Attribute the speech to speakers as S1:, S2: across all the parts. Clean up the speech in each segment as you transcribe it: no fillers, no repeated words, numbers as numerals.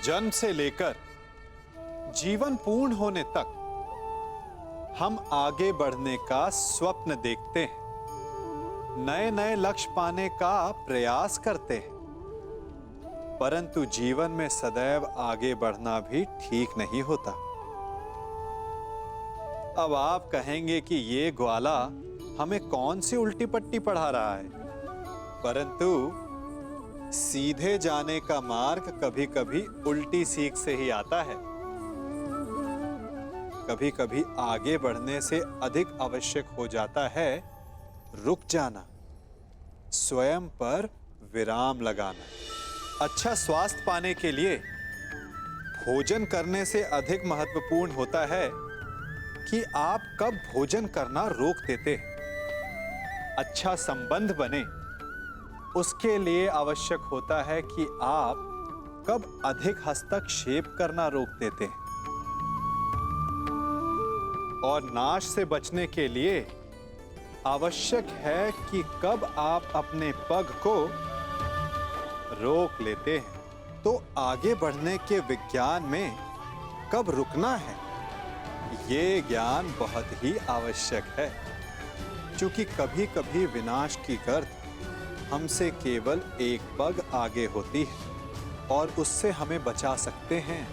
S1: जन्म से लेकर जीवन पूर्ण होने तक हम आगे बढ़ने का स्वप्न देखते हैं, नए नए लक्ष्य पाने का प्रयास करते हैं, परंतु जीवन में सदैव आगे बढ़ना भी ठीक नहीं होता। अब आप कहेंगे कि ये ग्वाला हमें कौन सी उल्टी पट्टी पढ़ा रहा है, परंतु सीधे जाने का मार्ग कभी कभी उल्टी सीख से ही आता है। कभी कभी आगे बढ़ने से अधिक आवश्यक हो जाता है रुक जाना, स्वयं पर विराम लगाना। अच्छा स्वास्थ्य पाने के लिए भोजन करने से अधिक महत्वपूर्ण होता है कि आप कब भोजन करना रोक देते हैं। अच्छा संबंध बने उसके लिए आवश्यक होता है कि आप कब अधिक हस्तक्षेप करना रोक देते हैं। और नाश से बचने के लिए आवश्यक है कि कब आप अपने पग को रोक लेते हैं। तो आगे बढ़ने के विज्ञान में कब रुकना है, ये ज्ञान बहुत ही आवश्यक है, क्योंकि कभी कभी विनाश की गर्द हमसे केवल एक पग आगे होती है और उससे हमें बचा सकते हैं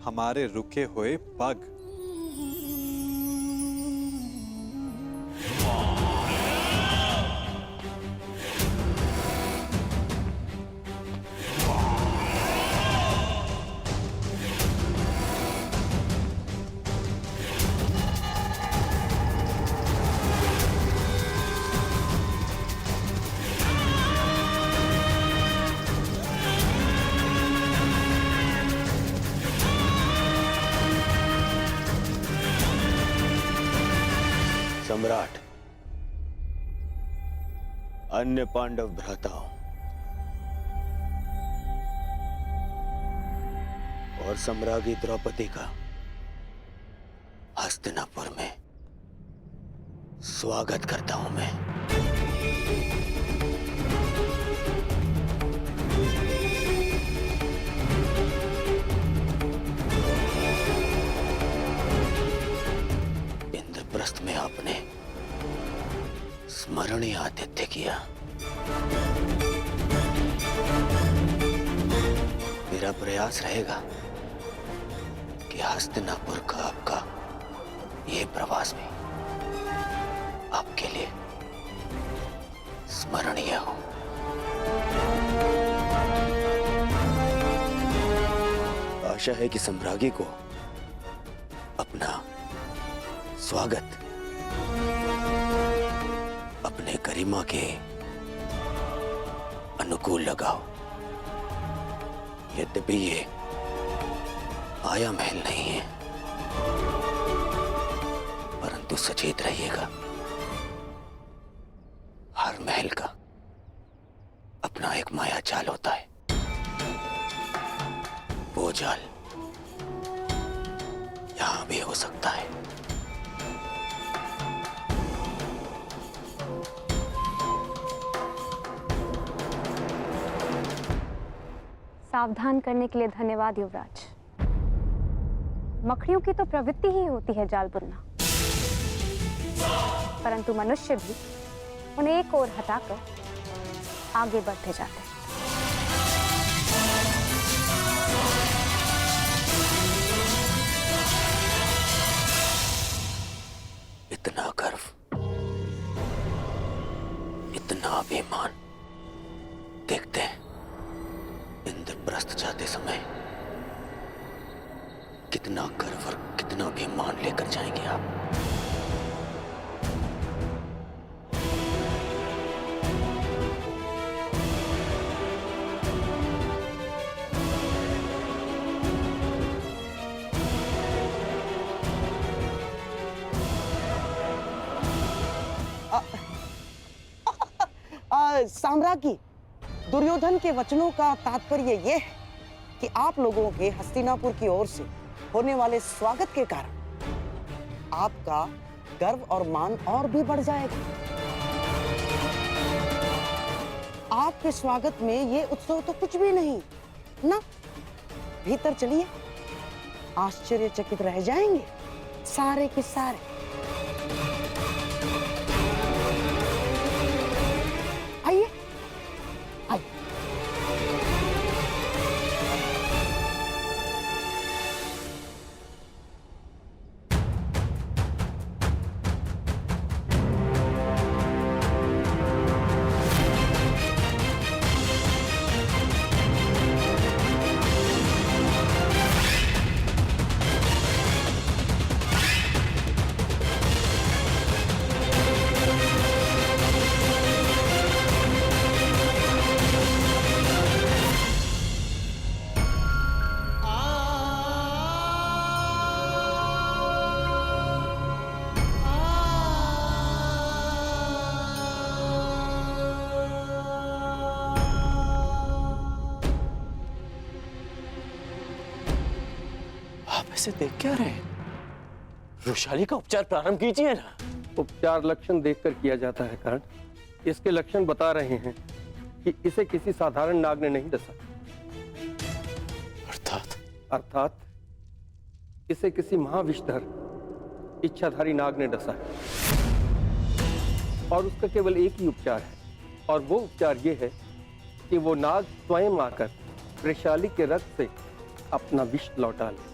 S1: हमारे रुके हुए पग।
S2: सम्राट, अन्य पांडव भ्राताओं और सम्राज्ञी द्रौपदी का हस्तिनापुर में स्वागत करता हूं मैं। इंद्रप्रस्थ में आपने स्मरणीय आतिथ्य किया। मेरा प्रयास रहेगा कि हस्तिनापुर का आपका ये प्रवास भी आपके लिए स्मरणीय हो। आशा है कि सम्राज्ञी को अपना स्वागत अपने गरिमा के अनुकूल लगाओ। यद्यपि ये आया महल नहीं है, परंतु सचेत रहिएगा, हर महल का अपना एक माया जाल होता है। वो जाल यहां भी हो सकता है।
S3: सावधान करने के लिए धन्यवाद युवराज। मकड़ियों की तो प्रवृत्ति ही होती है जाल बुनना, परंतु मनुष्य भी उन्हें एक ओर हटाकर आगे बढ़ते जाते हैं।
S2: इतना गर्व, इतना अभिमान, देखते हैं इंद्रप्रस्थ जाते समय कितना गर्व और कितना अभिमान लेकर जाएंगे आप।
S4: साम्राज्ञी, दुर्योधन के वचनों का तात्पर्य यह है कि आप लोगों के हस्तिनापुर की ओर से होने वाले स्वागत के कारण आपका गर्व और मान और भी बढ़ जाएगा। आपके स्वागत में ये उत्सव तो कुछ भी नहीं ना। भीतर चलिए, आश्चर्यचकित रह जाएंगे सारे के सारे। आइए आइए।
S2: ऐसे देख क्या रहे हैं? वृषाली का उपचार प्रारंभ कीजिए ना।
S5: उपचार लक्षण देखकर किया जाता है कर्ण। इसके लक्षण बता रहे हैं कि इसे किसी साधारण नाग ने नहीं डसा। अर्थात इसे किसी महाविषधर इच्छाधारी नाग ने डसा है और उसका केवल एक ही उपचार है, और वो उपचार ये है कि वो नाग स्वयं आकर वृषाली के रक्त से अपना विष लौटा ले।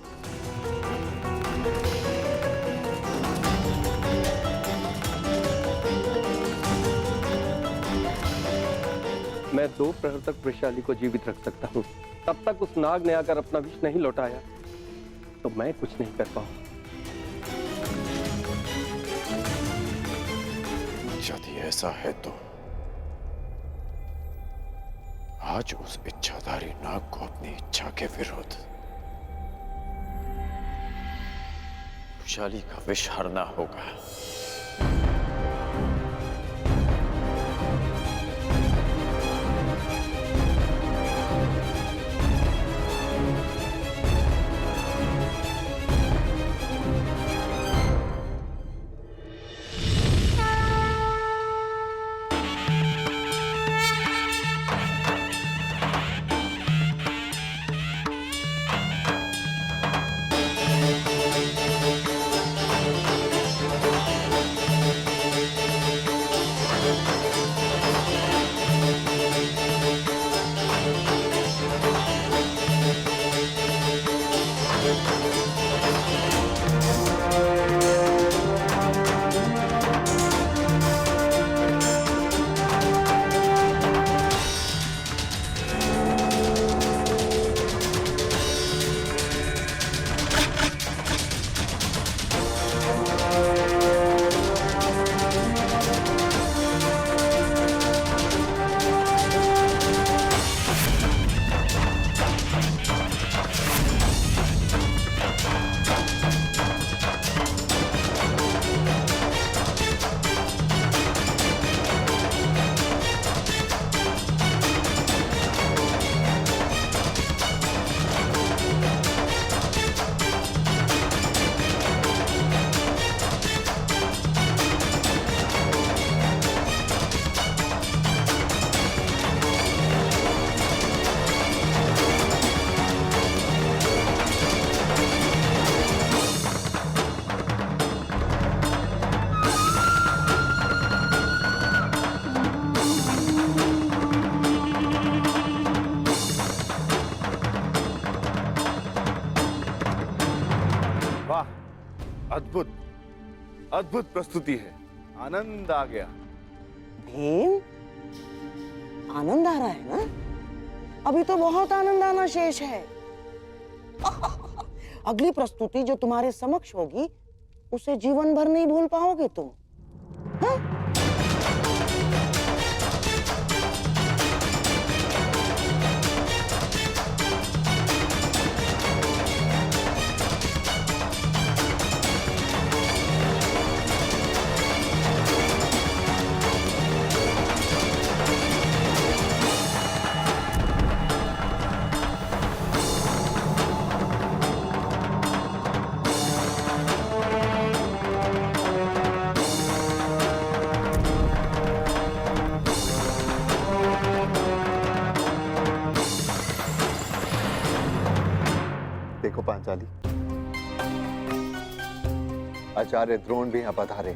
S5: मैं 2 प्रहर तक वृषाली को जीवित रख सकता हूँ। तब तक उस नाग ने अगर अपना विष नहीं लौटाया तो मैं कुछ नहीं कर पाऊंगा।
S6: यदि ऐसा है तो आज उस इच्छाधारी नाग को अपनी इच्छा के विरुद्ध वृषाली का विष हरना होगा।
S7: अद्भुत अद्भुत प्रस्तुति है, आनंद आ गया।
S4: भीम, आनंद आ रहा है ना? अभी तो बहुत आनंद आना शेष है। अगली प्रस्तुति जो तुम्हारे समक्ष होगी उसे जीवन भर नहीं भूल पाओगे तुम। हाँ?
S8: पांचाली। आचार्य द्रोण भी यहां पधारे।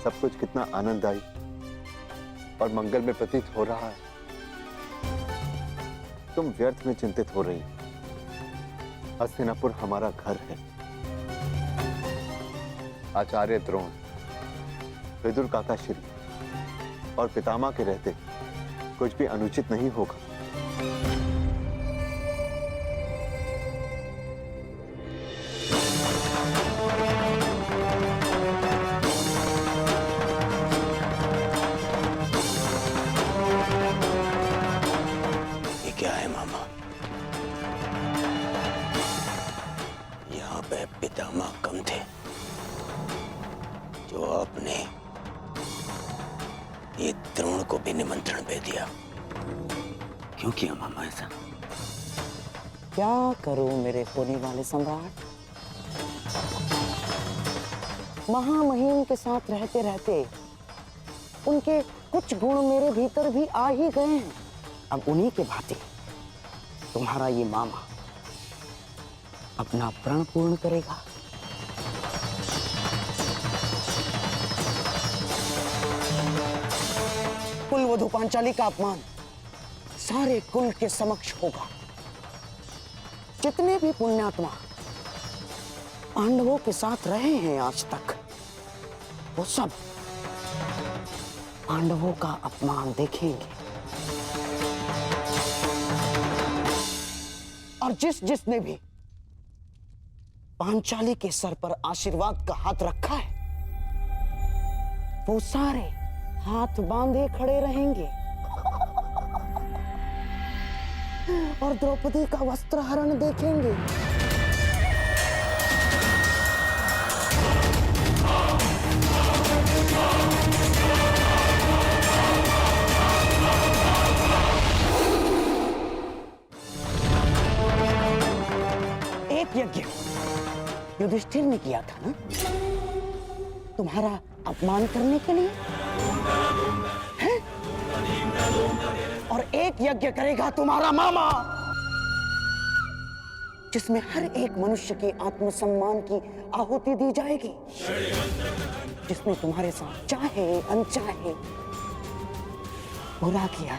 S8: सब कुछ कितना आनंददायी और मंगल में प्रतीत हो रहा है। तुम व्यर्थ में चिंतित हो रही। हस्तिनापुर हमारा घर है। आचार्य द्रोण, विदुर काका श्री और पितामह के रहते कुछ भी अनुचित नहीं होगा।
S2: ये क्या है मामा? यहाँ पे पितामह कम थे जो आपने ये द्रोण को भी निमंत्रण दे दिया। क्यों किया मामा ऐसा?
S4: क्या करूं मेरे होने वाले सम्राट? महामहिम के साथ रहते रहते उनके कुछ गुण मेरे भीतर भी आ ही गए हैं। अब उन्हीं के भांति तुम्हारा ये मामा अपना प्रण पूर्ण करेगा। कुलवधु पांचाली का अपमान सारे कुल के समक्ष होगा। जितने भी पुण्यात्मा पांडवों के साथ रहे हैं आज तक, वो सब पांडवों का अपमान देखेंगे। और जिसने भी पांचाली के सर पर आशीर्वाद का हाथ रखा है, वो सारे हाथ बांधे खड़े रहेंगे और द्रौपदी का वस्त्र हरण देखेंगे। एक यज्ञ युधिष्ठिर ने किया था ना, तुम्हारा अपमान करने के लिए है? और एक यज्ञ करेगा तुम्हारा मामा, जिसमें हर एक मनुष्य के आत्मसम्मान की आहुति दी जाएगी, जिसने तुम्हारे साथ चाहे अनचाहे बुरा किया।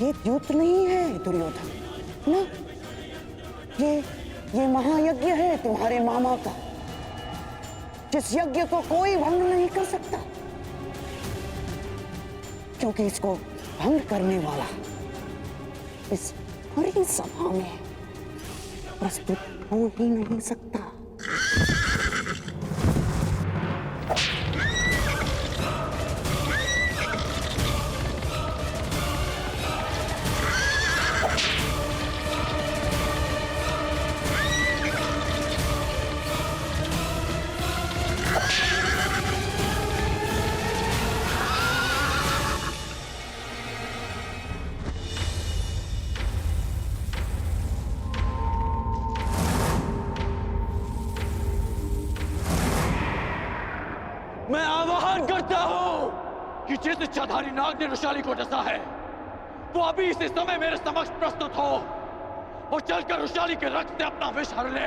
S4: ये द्यूत नहीं है दुर्योधन ना, ये महायज्ञ है तुम्हारे मामा का, जिस यज्ञ को कोई भंग नहीं कर सकता, क्योंकि इसको भंग करने वाला इस पूरी सभा में प्रस्तुत हो ही नहीं सकता।
S9: मैं आह्वान करता हूं कि जिस इच्छाधारी नाग ने रुशाली को डसा है, वो अभी इसी समय मेरे समक्ष प्रस्तुत हो और चलकर रुशाली के रक्त से अपना विष हर ले।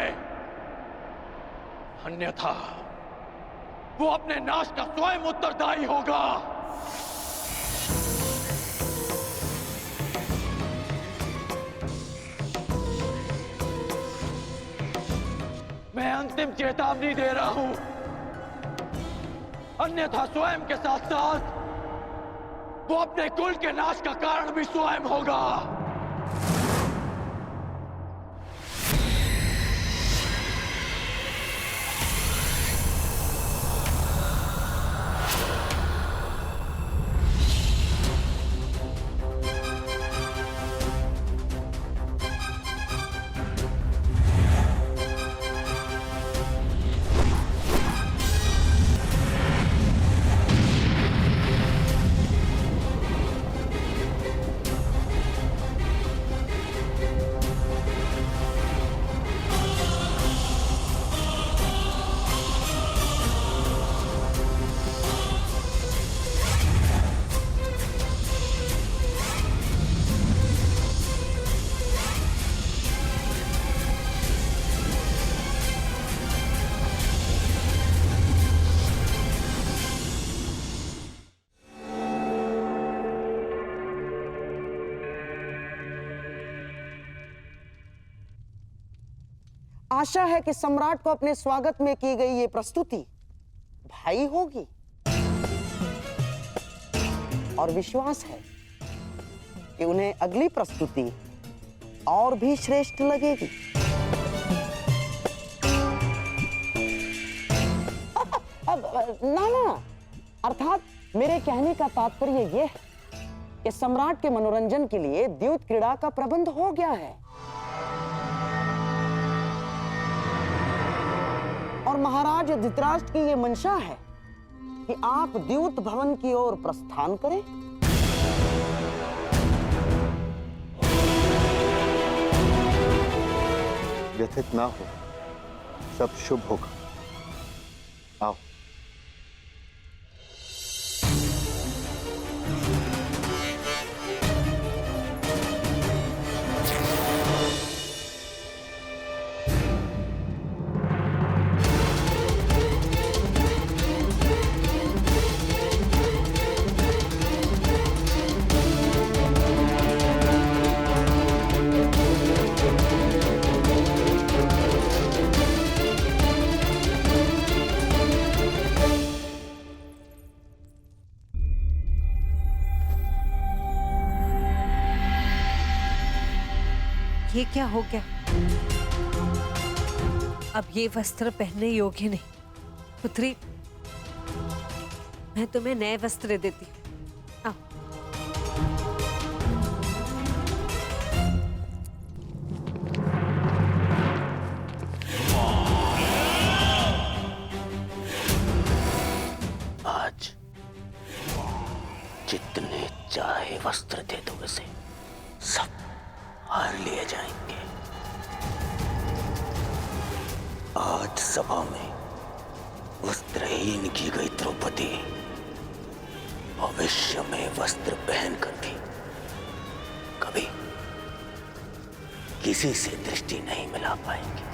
S9: अन्यथा वो अपने नाश का स्वयं उत्तरदायी होगा। मैं अंतिम चेतावनी दे रहा हूं, अन्यथा स्वयं के साथ साथ वो अपने कुल के नाश का कारण भी स्वयं होगा।
S4: आशा है कि सम्राट को अपने स्वागत में की गई ये प्रस्तुति भाई होगी और विश्वास है कि उन्हें अगली प्रस्तुति और भी श्रेष्ठ लगेगी। अब ना, अर्थात मेरे कहने का तात्पर्य यह है कि सम्राट के मनोरंजन के लिए द्यूत क्रीड़ा का प्रबंध हो गया है और महाराज धृतराष्ट्र की यह मंशा है कि आप द्यूत भवन की ओर प्रस्थान करें।
S8: व्यथित ना हो, सब शुभ होगा। आओ।
S10: ये क्या हो गया? अब ये वस्त्र पहनने योग्य नहीं। पुत्री, मैं तुम्हें नए वस्त्र देती हूँ। आओ।
S2: आज जितने चाहे वस्त्र दे दो उसे, सब हार लिए जाएंगे। आज सभा में वस्त्रहीन की गई द्रौपदी भविष्य में वस्त्र पहनकर भी कभी किसी से दृष्टि नहीं मिला पाएंगे।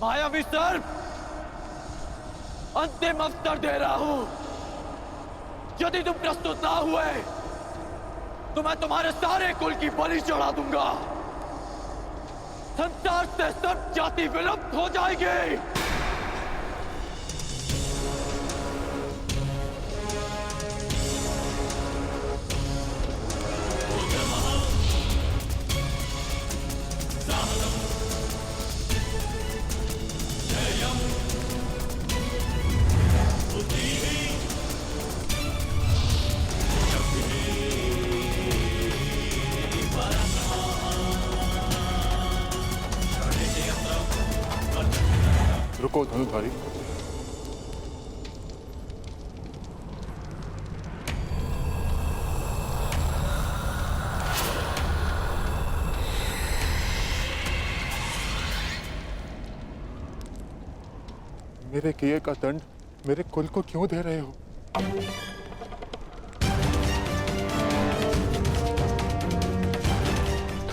S9: मायावी सर्प, अंतिम अवसर दे रहा हूं। यदि तुम प्रस्तुत ना हुए तो मैं तुम्हारे सारे कुल की बलि चढ़ा दूंगा। संसार से सब जाति विलुप्त हो जाएगी।
S6: रुको धनुधारी, मेरे किए का दंड मेरे कुल को क्यों दे रहे हो?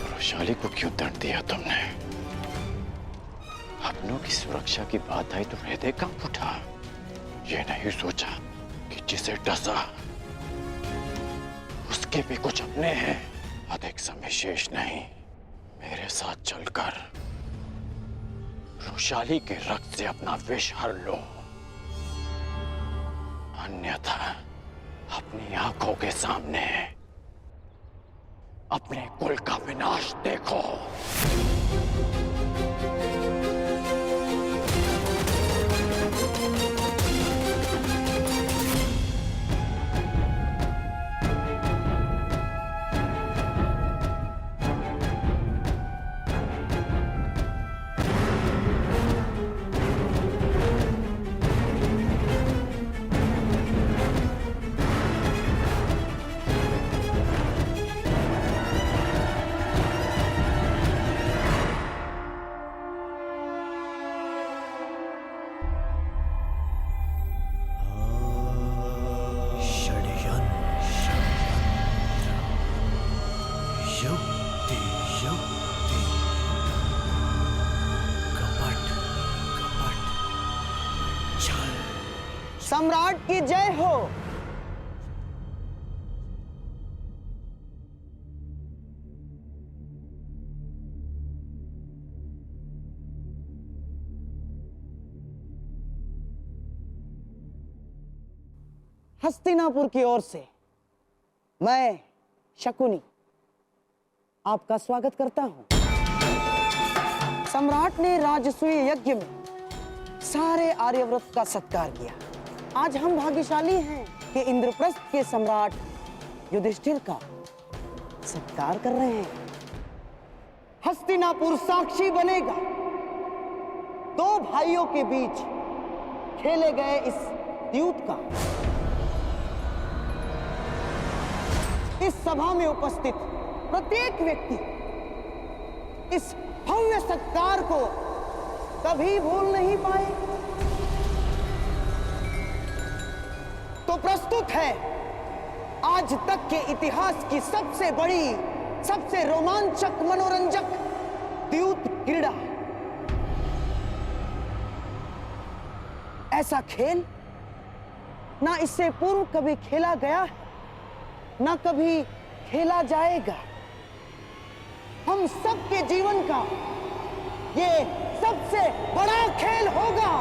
S8: वैशाली को क्यों दंड दिया तुमने? अपनों की सुरक्षा की बात आई तो हृदय कांप उठा। ये नहीं सोचा कि जिसे डसा उसके भी कुछ अपने हैं। अधिक समय शेष नहीं, मेरे साथ चलकर वैशाली के रक्त से अपना विष हर लो, अन्यथा अपनी आंखों के सामने अपने कुल का विनाश देखो।
S4: सम्राट की जय हो। हस्तिनापुर की ओर से मैं शकुनी आपका स्वागत करता हूं। सम्राट ने राजसूय यज्ञ में सारे आर्यव्रत का सत्कार किया। आज हम भाग्यशाली हैं कि इंद्रप्रस्थ के सम्राट युधिष्ठिर का सत्कार कर रहे हैं। हस्तिनापुर साक्षी बनेगा दो भाइयों के बीच खेले गए इस द्यूत का। इस सभा में उपस्थित प्रत्येक व्यक्ति इस भव्य सत्कार को कभी भूल नहीं पाए। तो प्रस्तुत है आज तक के इतिहास की सबसे बड़ी, सबसे रोमांचक, मनोरंजक द्यूत क्रीड़ा। ऐसा खेल ना इससे पूर्व कभी खेला गया है, ना कभी खेला जाएगा। हम सबके जीवन का ये सबसे बड़ा खेल होगा।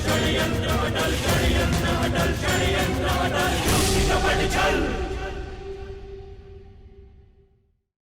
S9: षड्यंत्र अटल षड्यंत्र अटल षड्यंत्र अटल चल